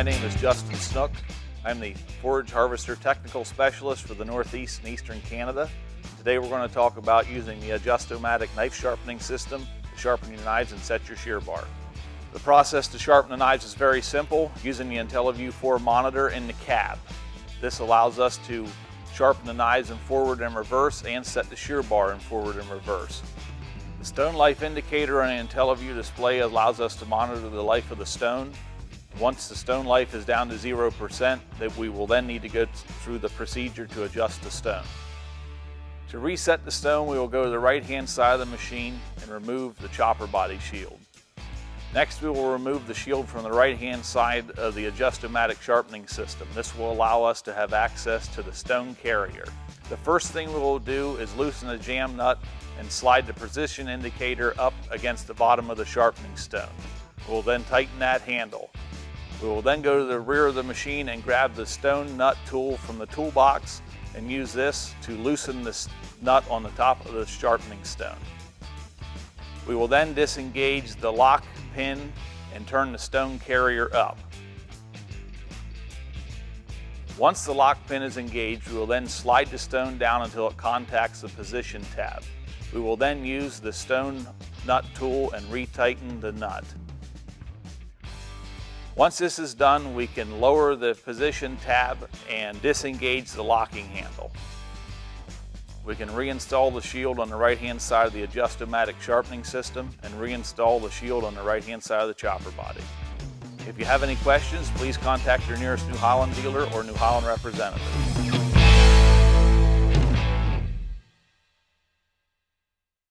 my name is Justin Snook. I'm the Forage Harvester Technical Specialist for the Northeast and Eastern Canada. Today we're going to talk about using the Adjust-O-Matic knife sharpening system to sharpen your knives and set your shear bar. The process to sharpen the knives is very simple, using the IntelliView 4 monitor in the cab. This allows us to sharpen the knives in forward and reverse and set the shear bar in forward and reverse. The stone life indicator on the IntelliView display allows us to monitor the life of the stone. Once the stone life is down to 0%, we will then need to go through the procedure to adjust the stone. To reset the stone, we will go to the right-hand side of the machine and remove the chopper body shield. Next, we will remove the shield from the right-hand side of the Adjust-O-Matic sharpening system. This will allow us to have access to the stone carrier. The first thing we will do is loosen the jam nut and slide the position indicator up against the bottom of the sharpening stone. We will then tighten that handle. We will then go to the rear of the machine and grab the stone nut tool from the toolbox and use this to loosen this nut on the top of the sharpening stone. We will then disengage the lock pin and turn the stone carrier up. Once the lock pin is engaged, we will then slide the stone down until it contacts the position tab. We will then use the stone nut tool and retighten the nut. Once this is done, we can lower the position tab and disengage the locking handle. We can reinstall the shield on the right-hand side of the Adjust-O-Matic sharpening system and reinstall the shield on the right-hand side of the chopper body. If you have any questions, please contact your nearest New Holland dealer or New Holland representative.